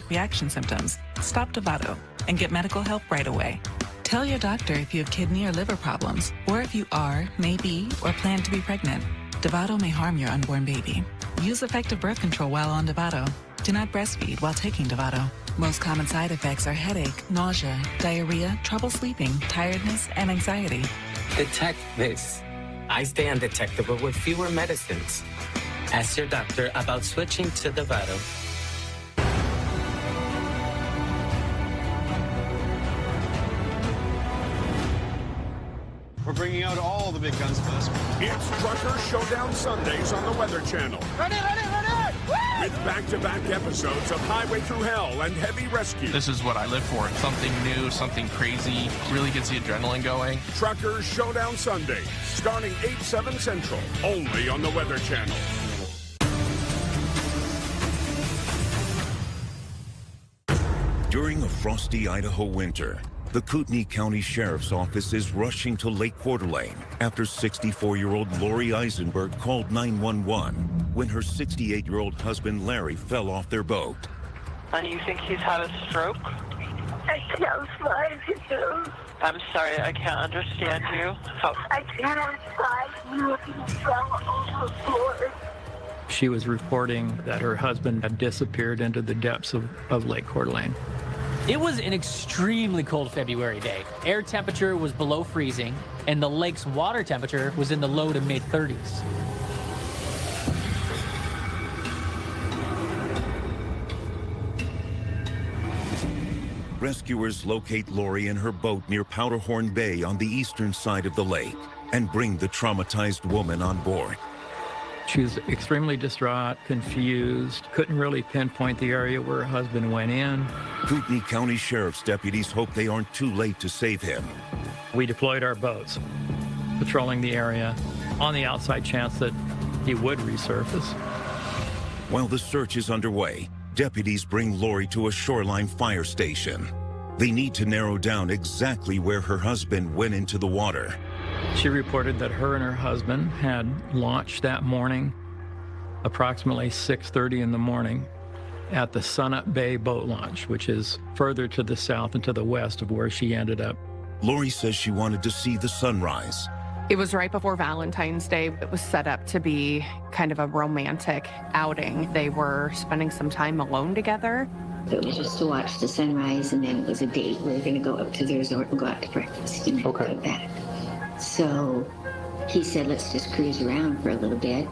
reaction symptoms, stop Dovato and get medical help right away. Tell your doctor if you have kidney or liver problems, or if you are, may be, or plan to be pregnant. Dovato may harm your unborn baby. Use effective birth control while on Dovato. Do not breastfeed while taking Dovato. Most common side effects are headache, nausea, diarrhea, trouble sleeping, tiredness, and anxiety. Detect this. I stay undetectable with fewer medicines. Ask your doctor about switching to Dovato. We're bringing out all the big guns for this one. It's Trucker Showdown Sundays on the Weather Channel. Ready! Woo! With back-to-back episodes of Highway Through Hell and Heavy Rescue. This is what I live for. Something new, something crazy, really gets the adrenaline going. Trucker Showdown Sundays, starting 8/7 Central, only on the Weather Channel. During a frosty Idaho winter, the Kootenai County Sheriff's Office is rushing to Lake Coeur d'Alene after 64-year-old Lori Eisenberg called 911 when her 68-year-old husband Larry fell off their boat. And you think he's had a stroke? I can't find him. I'm sorry, I can't understand you. I can't find you. He fell overboard. She was reporting that her husband had disappeared into the depths of Lake Coeur d'Alene. It was an extremely cold February day. Air temperature was below freezing, and the lake's water temperature was in the low to mid-30s. Rescuers locate Lori in her boat near Powderhorn Bay on the eastern side of the lake and bring the traumatized woman on board. She was extremely distraught, confused, couldn't really pinpoint the area where her husband went in. Kootenai County Sheriff's deputies hope they aren't too late to save him. We deployed our boats, patrolling the area on the outside chance that he would resurface. While the search is underway, deputies bring Lori to a shoreline fire station. They need to narrow down exactly where her husband went into the water. She reported that her and her husband had launched that morning, approximately 6:30 in the morning, at the Sunup Bay boat launch, which is further to the south and to the west of where she ended up. Lori says she wanted to see the sunrise. It was right before Valentine's Day. It was set up to be kind of a romantic outing. They were spending some time alone together. It was just to watch the sunrise, and then it was a date. We were going to go up to the resort and go out to breakfast and go back. So he said, let's just cruise around for a little bit.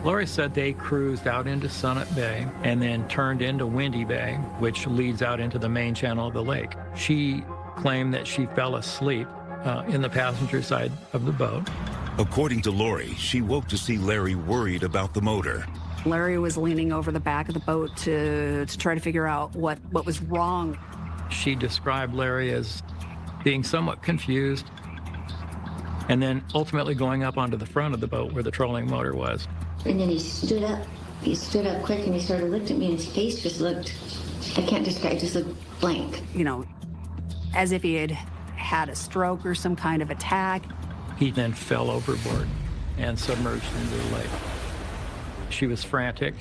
Lori said they cruised out into Sunup Bay and then turned into Windy Bay, which leads out into the main channel of the lake. She claimed that she fell asleep in the passenger side of the boat. According to Lori, she woke to see Larry worried about the motor. Larry was leaning over the back of the boat to try to figure out what was wrong. She described Larry as being somewhat confused, and then ultimately going up onto the front of the boat where the trolling motor was. And then he stood up. He stood up quick, and he sort of looked at me, and his face just looked, I can't describe, just looked blank. You know, as if he had had a stroke or some kind of attack. He then fell overboard and submerged into the lake. She was frantic.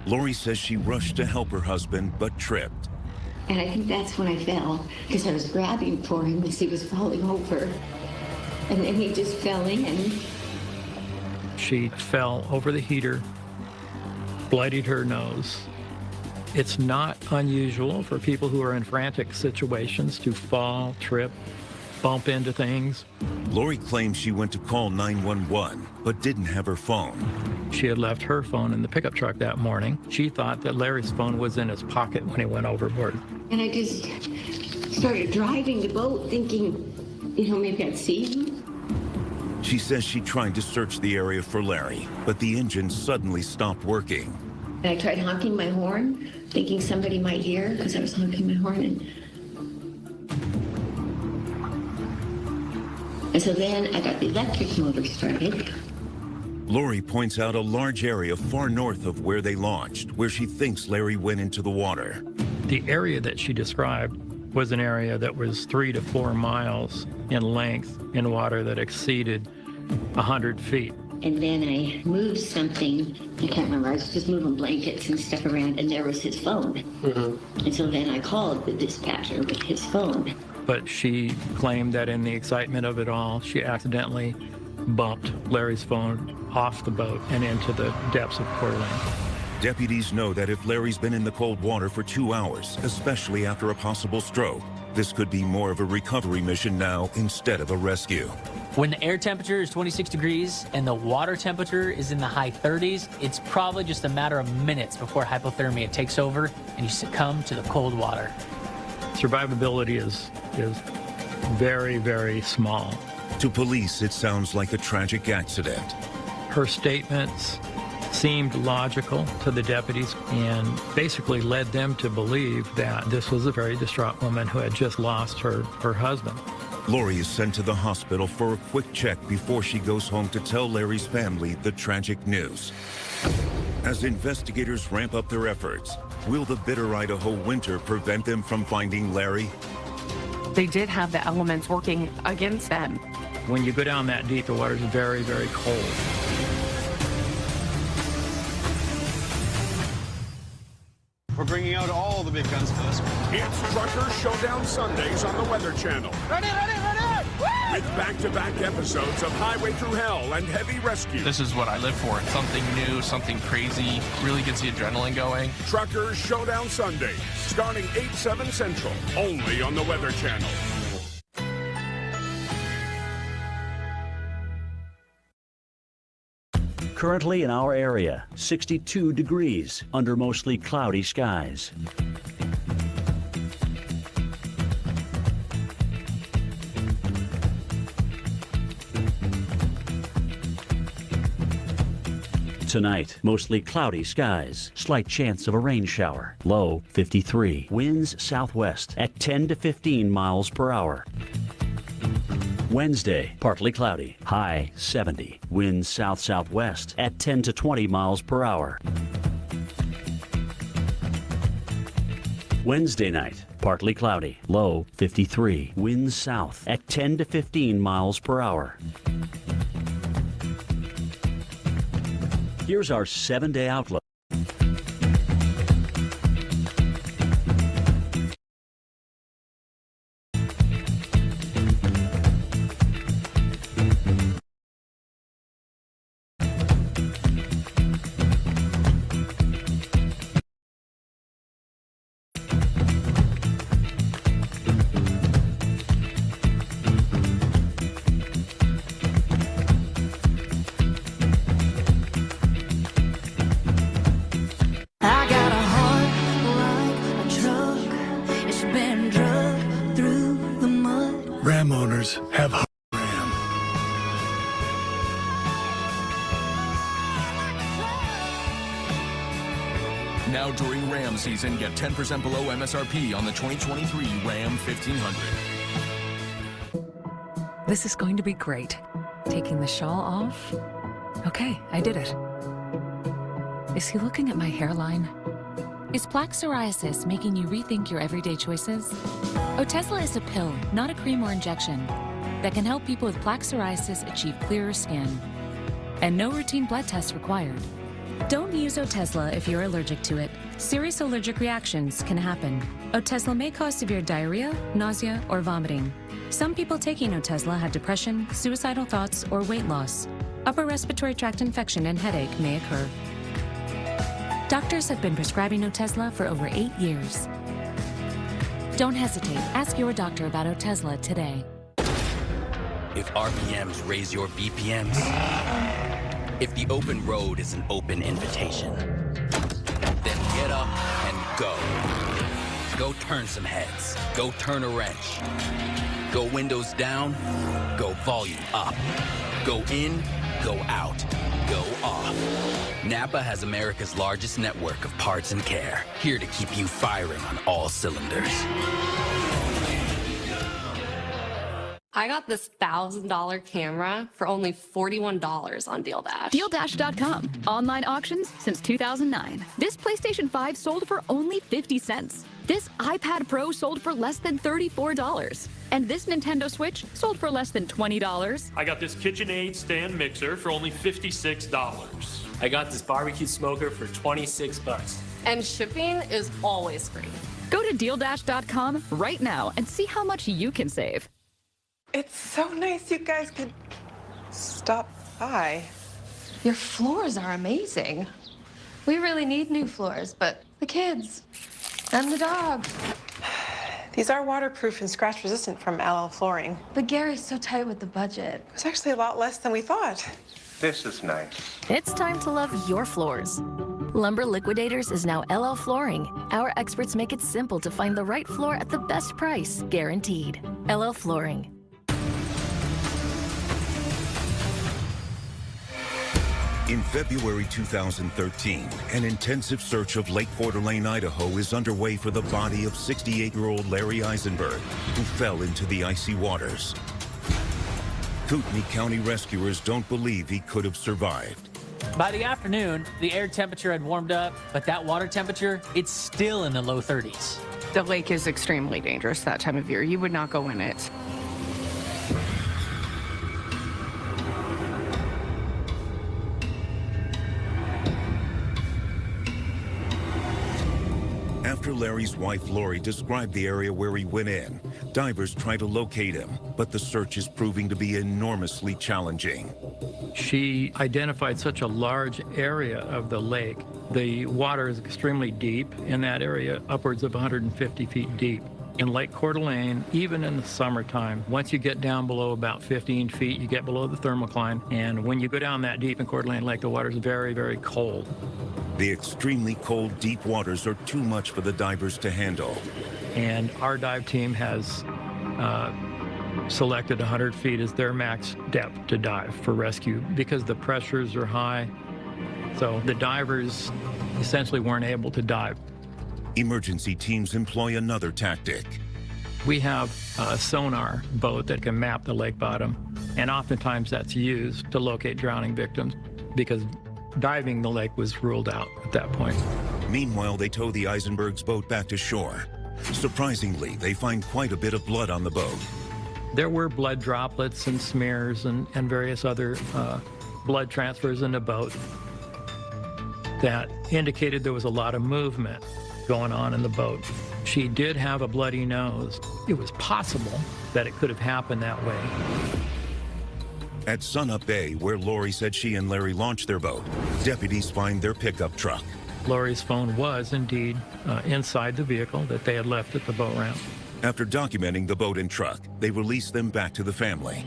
Lori says she rushed to help her husband, but tripped. And I think that's when I fell, because I was grabbing for him as he was falling over. And then he just fell in. She fell over the heater, bloodied her nose. It's not unusual for people who are in frantic situations to fall, trip, bump into things. Lori claims she went to call 911, but didn't have her phone. She had left her phone in the pickup truck that morning. She thought that Larry's phone was in his pocket when he went overboard. And I just started driving the boat thinking, you know, maybe I'd see him. She says she tried to search the area for Larry, but the engine suddenly stopped working. And I tried honking my horn, thinking somebody might hear, because I was honking my horn. And so then I got the electric motor started. Lori points out a large area far north of where they launched, where she thinks Larry went into the water. The area that she described was an area that was 3 to 4 miles in length in water that exceeded 100 feet. And then I moved something, I can't remember, I was just moving blankets and stuff around, and there was his phone. And so then I called the dispatcher with his phone. But she claimed that in the excitement of it all, she accidentally bumped Larry's phone off the boat and into the depths of Coeur d'Alene. Deputies know that if Larry's been in the cold water for 2 hours, especially after a possible stroke, this could be more of a recovery mission now instead of a rescue. When the air temperature is 26 degrees and the water temperature is in the high 30s, it's probably just a matter of minutes before hypothermia takes over and you succumb to the cold water. Survivability is very, very small. To police, it sounds like a tragic accident. Her statements seemed logical to the deputies and basically led them to believe that this was a very distraught woman who had just lost her husband. Lori is sent to the hospital for a quick check before she goes home to tell Larry's family the tragic news. As investigators ramp up their efforts, will the bitter Idaho winter prevent them from finding Larry? They did have the elements working against them. When you go down that deep, the water's very, very cold. We're bringing out all the big guns for this one. It's Trucker Showdown Sundays on the Weather Channel. Ready! Woo! With back-to-back episodes of Highway Through Hell and Heavy Rescue. This is what I live for. Something new, something crazy, really gets the adrenaline going. Trucker Showdown Sundays, starting 8/7 Central, only on the Weather Channel. Currently in our area, 62 degrees under mostly cloudy skies. Tonight, mostly cloudy skies, slight chance of a rain shower, low 53. Winds southwest at 10 to 15 miles per hour. Wednesday, partly cloudy, high 70. Winds south-southwest at 10 to 20 miles per hour. Wednesday night, partly cloudy, low 53. Winds south at 10 to 15 miles per hour. Here's our 7-day outlook. Ram owners have Ram. Now during Ram season, get 10% below MSRP on the 2023 Ram 1500. This is going to be great. Taking the shawl off. Okay, I did it. Is he looking at my hairline? Is plaque psoriasis making you rethink your everyday choices? Otezla is a pill, not a cream or injection, that can help people with plaque psoriasis achieve clearer skin. And no routine blood tests required. Don't use Otezla if you're allergic to it. Serious allergic reactions can happen. Otezla may cause severe diarrhea, nausea, or vomiting. Some people taking Otezla have depression, suicidal thoughts, or weight loss. Upper respiratory tract infection and headache may occur. Doctors have been prescribing Otezla for over 8 years. Don't hesitate. Ask your doctor about Otezla today. If RPMs raise your BPMs, if the open road is an open invitation, then get up and go. Go turn some heads. Go turn a wrench. Go windows down. Go volume up. Go in. Go out. Go off. Napa has America's largest network of parts and care, here to keep you firing on all cylinders. I got this $1,000 camera for only $41 on DealDash. DealDash.com. Online auctions since 2009. This PlayStation 5 sold for only 50 cents. This iPad Pro sold for less than $34. And this Nintendo Switch sold for less than $20. I got this KitchenAid stand mixer for only $56. I got this barbecue smoker for $26. And shipping is always free. Go to DealDash.com right now and see how much you can save. It's so nice you guys could stop by. Your floors are amazing. We really need new floors, but the kids and the dog. These are waterproof and scratch resistant from LL Flooring. But Gary's so tight with the budget. It's actually a lot less than we thought. This is nice. It's time to love your floors. Lumber Liquidators is now LL Flooring. Our experts make it simple to find the right floor at the best price, guaranteed. LL Flooring. In February 2013, an intensive search of Lake Coeur d'Alene, Idaho is underway for the body of 68-year-old Larry Eisenberg, who fell into the icy waters. Kootenai County rescuers don't believe he could have survived. By the afternoon, the air temperature had warmed up, but that water temperature, it's still in the low 30s. The lake is extremely dangerous that time of year. You would not go in it. After Larry's wife, Lori, described the area where he went in, divers try to locate him, but the search is proving to be enormously challenging. She identified such a large area of the lake. The water is extremely deep in that area, upwards of 150 feet deep. In Lake Coeur d'Alene, even in the summertime, once you get down below about 15 feet, you get below the thermocline. And when you go down that deep in Coeur d'Alene Lake, the water is very, very cold. The extremely cold, deep waters are too much for the divers to handle. And our dive team has selected 100 feet as their max depth to dive for rescue because the pressures are high. So the divers essentially weren't able to dive. Emergency teams employ another tactic. We have a sonar boat that can map the lake bottom, and oftentimes that's used to locate drowning victims because diving the lake was ruled out at that point. Meanwhile, they tow the Eisenbergs' boat back to shore. Surprisingly, they find quite a bit of blood on the boat. There were blood droplets and smears and various other blood transfers in the boat that indicated there was a lot of movement going on in the boat. She did have a bloody nose. It was possible that it could have happened that way. At Sunup Bay, where Lori said she and Larry launched their boat, deputies find their pickup truck. Lori's phone was indeed inside the vehicle that they had left at the boat ramp. After documenting the boat and truck, they release them back to the family.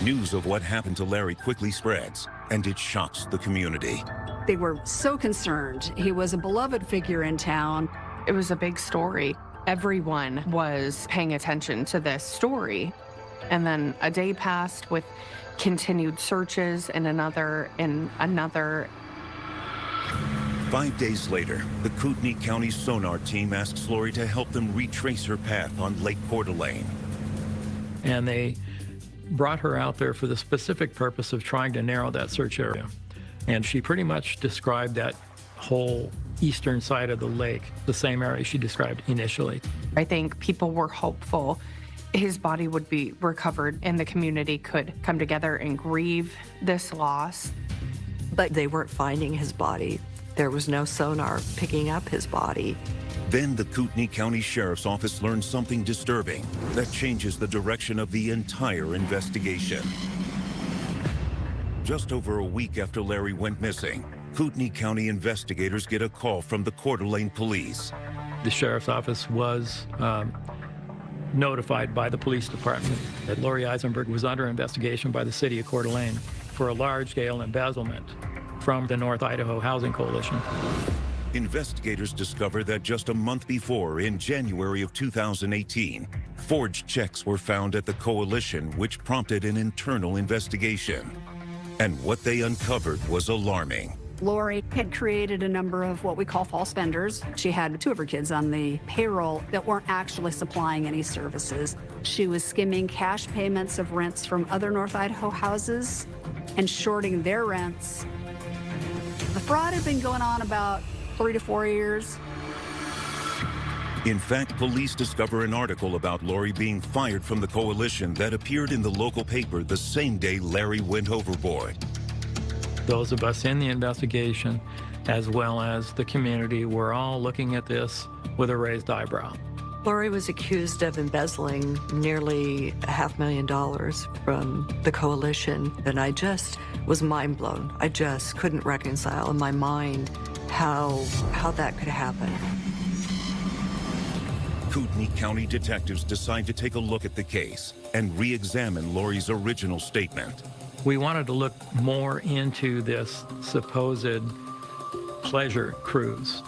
News of what happened to Larry quickly spreads, and it shocks the community. They were so concerned. He was a beloved figure in town. It was a big story. Everyone was paying attention to this story. And then a day passed with continued searches and another. 5 days later, the Kootenai County sonar team asks Lori to help them retrace her path on Lake Coeur d'Alene. And they brought her out there for the specific purpose of trying to narrow that search area. And she pretty much described that whole eastern side of the lake, the same area she described initially. I think people were hopeful his body would be recovered and the community could come together and grieve this loss. But they weren't finding his body. There was no sonar picking up his body. Then the Kootenai County Sheriff's Office learns something disturbing that changes the direction of the entire investigation. Just over a week after Larry went missing, Kootenai County investigators get a call from the Coeur d'Alene police. The Sheriff's Office was notified by the police department that Lori Eisenberg was under investigation by the city of Coeur d'Alene for a large-scale embezzlement from the North Idaho Housing Coalition. Investigators discover that just a month before, in January of 2018, forged checks were found at the coalition, which prompted an internal investigation. And what they uncovered was alarming. Lori had created a number of what we call false vendors. She had 2 of her kids on the payroll that weren't actually supplying any services. She was skimming cash payments of rents from other North Idaho houses and shorting their rents. The fraud had been going on about 3 to 4 years. In fact, police discover an article about Lori being fired from the coalition that appeared in the local paper the same day Larry went overboard. Those of us in the investigation, as well as the community, were all looking at this with a raised eyebrow. Lori was accused of embezzling nearly $500,000 from the coalition, and I just was mind blown. I just couldn't reconcile in my mind how that could happen. Kootenai County detectives decide to take a look at the case and re-examine Lori's original statement. We wanted to look more into this supposed pleasure cruise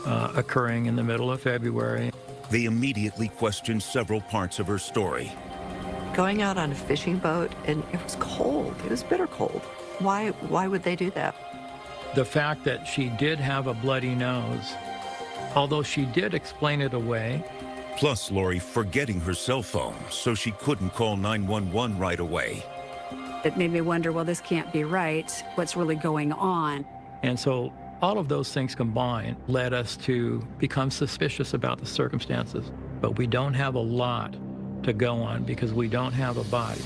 occurring in the middle of February. They immediately questioned several parts of her story. Going out on a fishing boat, and it was cold. It was bitter cold. Why would they do that? The fact that she did have a bloody nose, although she did explain it away. Plus Lori forgetting her cell phone, so she couldn't call 911 right away. It made me wonder, well, this can't be right. What's really going on? And so all of those things combined led us to become suspicious about the circumstances. But we don't have a lot to go on because we don't have a body.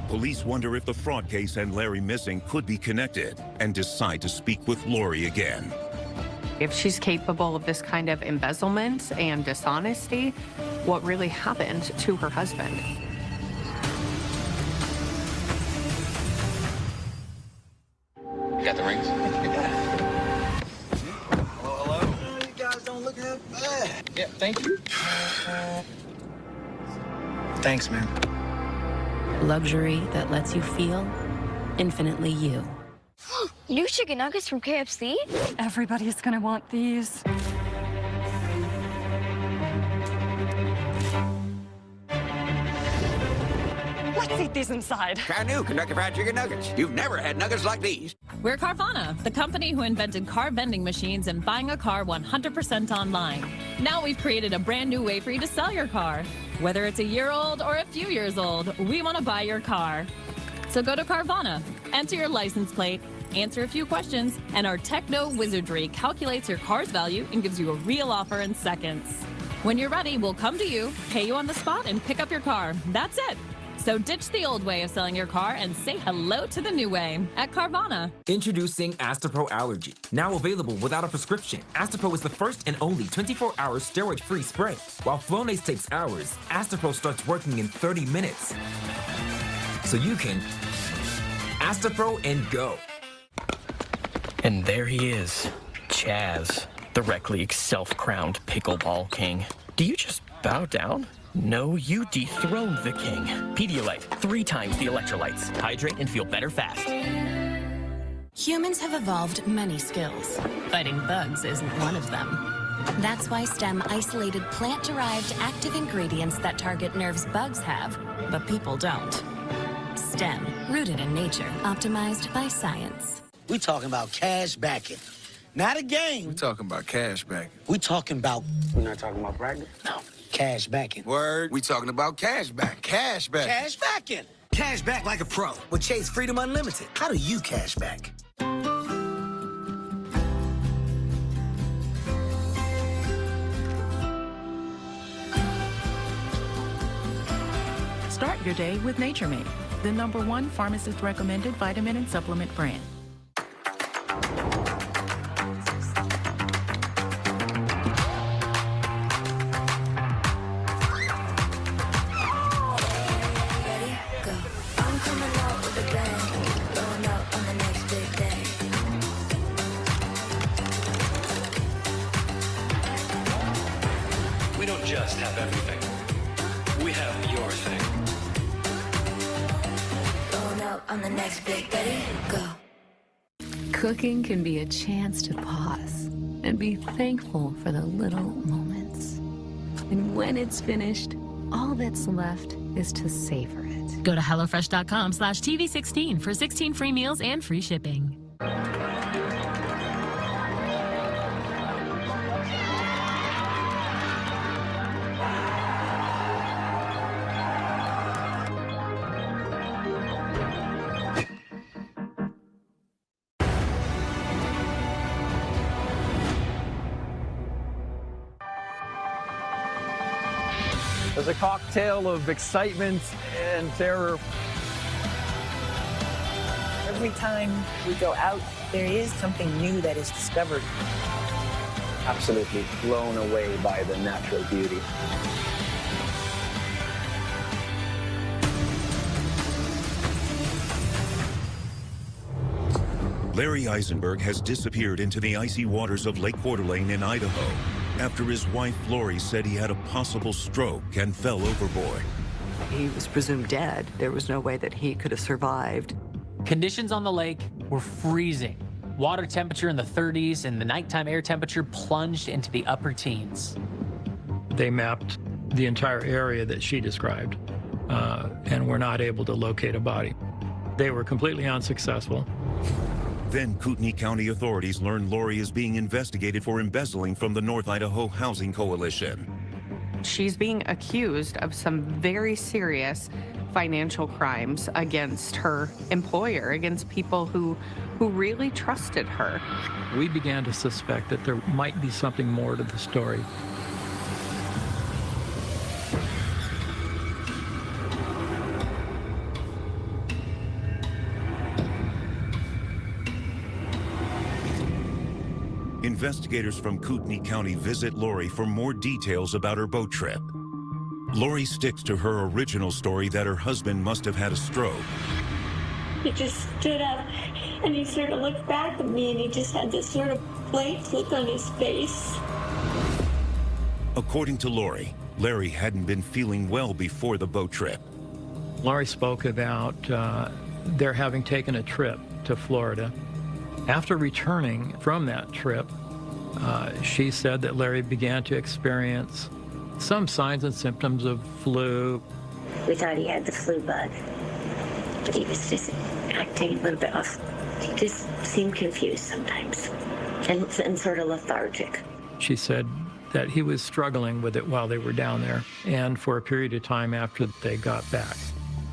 Police wonder if the fraud case and Larry missing could be connected and decide to speak with Lori again. If she's capable of this kind of embezzlement and dishonesty, what really happened to her husband? Got the rings? Hello? You guys don't look half bad. Yeah, thank you. Thanks, man. Luxury that lets you feel infinitely you. New chicken nuggets from KFC? Everybody's gonna want these. Let's eat these inside. Try new Kentucky Fried Chicken Nuggets. You've never had nuggets like these. We're Carvana, the company who invented car vending machines and buying a car 100% online. Now we've created a brand new way for you to sell your car. Whether it's a year old or a few years old, we want to buy your car. So go to Carvana, enter your license plate, answer a few questions, and our techno wizardry calculates your car's value and gives you a real offer in seconds. When you're ready, we'll come to you, pay you on the spot, and pick up your car. That's it. So ditch the old way of selling your car and say hello to the new way at Carvana. Introducing Astapro Allergy. Now available without a prescription. Astapro is the first and only 24-hour steroid-free spray. While Flonase takes hours, Astapro starts working in 30 minutes. So you can Astapro and go. And there he is, Chaz, the Rec League self-crowned pickleball king. Do you just bow down? No, you dethroned the king. Pedialyte, 3 times the electrolytes. Hydrate and feel better fast. Humans have evolved many skills. Fighting bugs isn't one of them. That's why STEM isolated plant-derived active ingredients that target nerves bugs have, but people don't. STEM, rooted in nature, optimized by science. We talking about cash backing. Not a game. We talking about cash backing. We talking about... We're not talking about practice? No. Cash backing. Word. We talking about cash back. Cash back. Cash backing. Cash back like a pro with Chase Freedom Unlimited. How do you cash back? Start your day with Nature Made, the #1 pharmacist-recommended vitamin and supplement brand. We don't just have everything. We have your thing. Going out on the next big day, go. Cooking can be a chance to pause and be thankful for the little moments. And when it's finished, all that's left is to savor it. Go to HelloFresh.com/TV16 for 16 free meals and free shipping. There's a cocktail of excitement and terror. Every time we go out, there is something new that is discovered. Absolutely blown away by the natural beauty. Larry Eisenberg has disappeared into the icy waters of Lake Coeur d'Alene in Idaho after his wife Lori said he had a possible stroke and fell overboard. He was presumed dead. There was no way that he could have survived. Conditions on the lake were freezing. Water temperature in the 30s and the nighttime air temperature plunged into the upper teens. They mapped the entire area that she described and were not able to locate a body. They were completely unsuccessful. Then Kootenai County authorities learned Lori is being investigated for embezzling from the North Idaho Housing Coalition. She's being accused of some very serious financial crimes against her employer, against people who really trusted her. We began to suspect that there might be something more to the story. Investigators from Kootenai County visit Lori for more details about her boat trip. Lori sticks to her original story that her husband must have had a stroke. He just stood up and he sort of looked back at me and he just had this sort of blank look on his face. According to Lori, Larry hadn't been feeling well before the boat trip. Lori spoke about their having taken a trip to Florida. After returning from that trip, she said that Larry began to experience some signs and symptoms of flu. We thought he had the flu bug, but he was just acting a little bit off. He just seemed confused sometimes and sort of lethargic. She said that he was struggling with it while they were down there and for a period of time after they got back.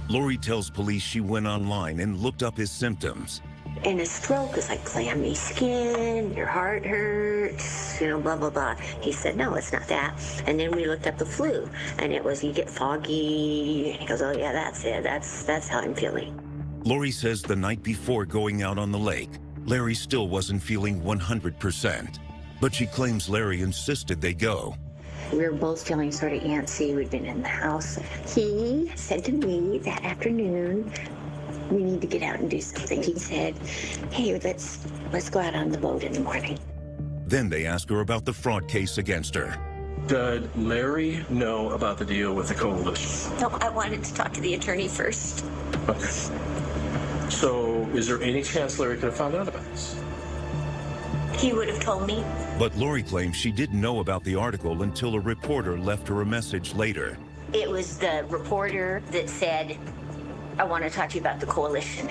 Lori tells police she went online and looked up his symptoms. And a stroke is like clammy skin, your heart hurts, blah, blah, blah. He said, no, it's not that. And then we looked up the flu, and it was, you get foggy. And he goes, oh, yeah, that's it. That's how I'm feeling. Lori says the night before going out on the lake, Larry still wasn't feeling 100%. But she claims Larry insisted they go. We were both feeling sort of antsy. We'd been in the house. He said to me that afternoon, we need to get out and do something. He said, hey, let's go out on the boat in the morning. Then they ask her about the fraud case against her. Did Larry know about the deal with the coalition? No, I wanted to talk to the attorney first. Okay. So is there any chance Larry could have found out about this? He would have told me. But Lori claims she didn't know about the article until a reporter left her a message later. It was the reporter that said, I want to talk to you about the coalition,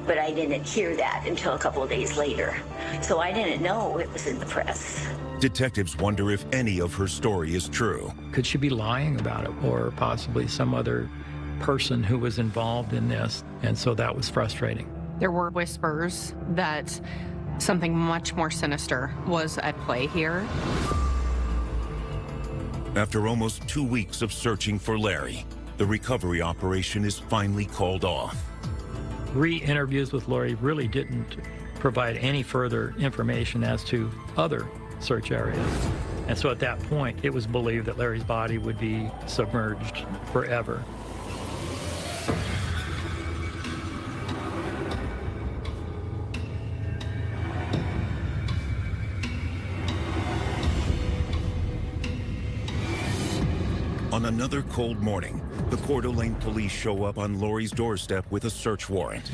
but I didn't hear that until a couple of days later. So I didn't know it was in the press. Detectives wonder if any of her story is true. Could she be lying about it, or possibly some other person who was involved in this? And so that was frustrating. There were whispers that something much more sinister was at play here. After almost 2 weeks of searching for Larry, the recovery operation is finally called off. Re-interviews with Lori really didn't provide any further information as to other search areas. And so at that point, it was believed that Larry's body would be submerged forever. On another cold morning, the Coeur d'Alene police show up on Lori's doorstep with a search warrant.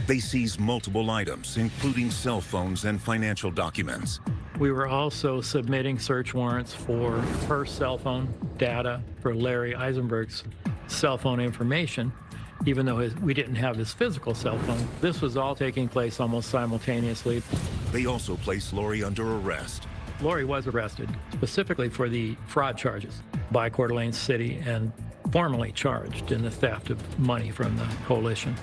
They seize multiple items, including cell phones and financial documents. We were also submitting search warrants for her cell phone data, for Larry Eisenberg's cell phone information, even though we didn't have his physical cell phone. This was all taking place almost simultaneously. They also placed Lori under arrest. Lori was arrested specifically for the fraud charges by Coeur d'Alene City and formally charged in the theft of money from the coalition.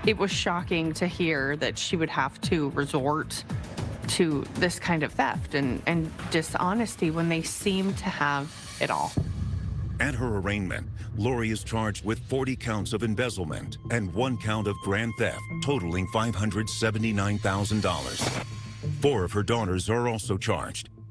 It was shocking to hear that she would have to resort to this kind of theft and dishonesty when they seem to have it all. At her arraignment, Lori is charged with 40 counts of embezzlement and 1 count of grand theft, totaling $579,000. 4 of her daughters are also charged.